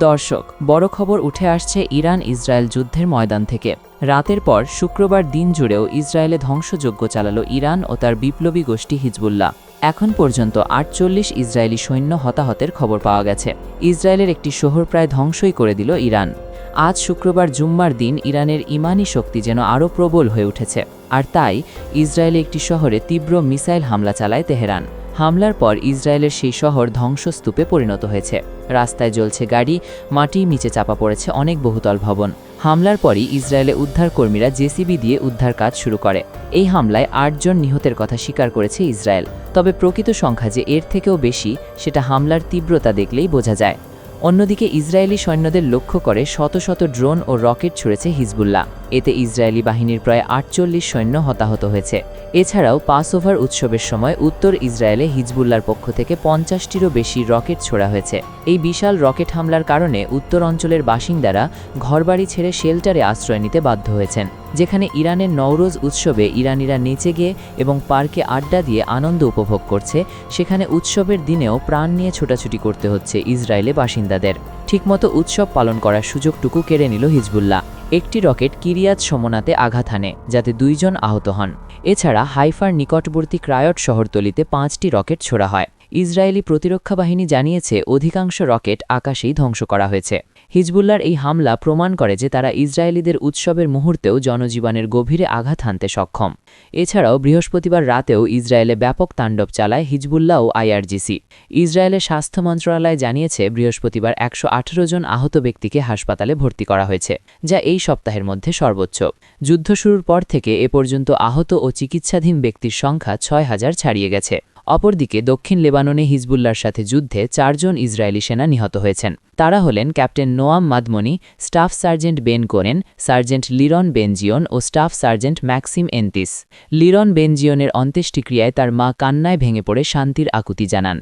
দর্শক, বড় খবর উঠে আসছে ইরান ইসরায়েল যুদ্ধের ময়দান থেকে। রাতের পর শুক্রবার দিন জুড়েও ইসরায়েলে ধ্বংসযজ্ঞ চালালো ইরান ও তার বিপ্লবী গোষ্ঠী হিজবুল্লাহ। এখন পর্যন্ত ৪৮ ইসরায়েলি সৈন্য হতাহতের খবর পাওয়া গেছে। ইসরায়েলের একটি শহর প্রায় ধ্বংসই করে দিল ইরান। আজ শুক্রবার জুম্মার দিন ইরানের ইমানি শক্তি যেন আরও প্রবল হয়ে উঠেছে, আর তাই ইসরায়েলে একটি শহরে তীব্র মিসাইল হামলা চালায় তেহরান। হামলার পর ইসরায়েলের সেই শহর ধ্বংসস্তূপে পরিণত হয়েছে। রাস্তায় জ্বলছে গাড়ি, মাটির নিচে চাপা পড়েছে অনেক বহুতল ভবন। হামলার পরই ইসরায়েলে উদ্ধারকর্মীরা জেসিবি দিয়ে উদ্ধার কাজ শুরু করে। এই হামলায় ৮ জন নিহতের কথা স্বীকার করেছে ইসরায়েল। তবে প্রকৃত সংখ্যা যে এর থেকেও বেশি, সেটা হামলার তীব্রতা দেখলেই বোঝা যায়। অন্যদিকে ইসরায়েলি সৈন্যদের লক্ষ্য করে শত শত ড্রোন ও রকেট ছুড়েছে হিজবুল্লাহ। এতে ইসরায়েলি বাহিনীর প্রায় ৪৮ সৈন্য হতাহত হয়েছে। এছাড়াও পাসওভার উৎসবের সময় উত্তর ইসরায়েলে হিজবুল্লাহর পক্ষ থেকে ৫০টিরও বেশি রকেট ছোড়া হয়েছে। এই বিশাল রকেট হামলার কারণে উত্তর অঞ্চলের বাসিন্দারা ঘরবাড়ি ছেড়ে শেল্টারে আশ্রয় নিতে বাধ্য হয়েছেন, যেখানে ইরানের নওরোজ উৎসবে ইরানিরা নেচে গিয়ে এবং পার্কে আড্ডা দিয়ে আনন্দ উপভোগ করছে, সেখানে উৎসবের দিনেও প্রাণ নিয়ে ছোটাছুটি করতে হচ্ছে ইসরায়েলে বাসিন্দাদের। ঠিকমতো উৎসব পালন করার সুযোগটুকু কেড়ে নিল হিজবুল্লাহ। একটি রকেট কিরিয়াত শমোনাতে আঘাত হানে, যাতে ২ জন আহত হন। এছাড়া হাইফার নিকটবর্তী ক্রায়ট শহরতলিতে ৫টি রকেট ছোড়া হয়। ইসরায়েলি প্রতিরক্ষা বাহিনী জানিয়েছে অধিকাংশ রকেট আকাশেই ধ্বংস করা হয়েছে। হিজবুল্লাহর এই হামলা প্রমাণ করে যে তারা ইসরায়েলিদের উৎসবের মুহূর্তেও জনজীবনের গভীরে আঘাত হানতে সক্ষম। এছাড়াও বৃহস্পতিবার রাতেও ইসরায়েলে ব্যাপক তাণ্ডব চালায় হিজবুল্লাহ ও আইআরজিসি। ইসরায়েলের স্বাস্থ্য মন্ত্রণালয় জানিয়েছে বৃহস্পতিবার ১১৮ জন আহত ব্যক্তিকে হাসপাতালে ভর্তি করা হয়েছে, যা এই সপ্তাহের মধ্যে সর্বোচ্চ। যুদ্ধ শুরুর পর থেকে এ পর্যন্ত আহত ও চিকিৎসাধীন ব্যক্তির সংখ্যা ৬,০০০ ছাড়িয়ে গেছে। অপরদিকে দক্ষিণ লেবাননে হিজবুল্লাহর সাথে যুদ্ধে ৪ জন ইসরায়েলি সেনা নিহত হয়েছেন। তারা হলেন captain Noam Madmoni, staff sergeant Ben Koren, sergeant Liron Benzion ও staff sergeant Maxim Antis. Liron বেনজিয়নের অন্ত্যেষ্টিক্রিয়ায় তার মা কান্নায় ভেঙে পড়ে শান্তির আকুতি জানান।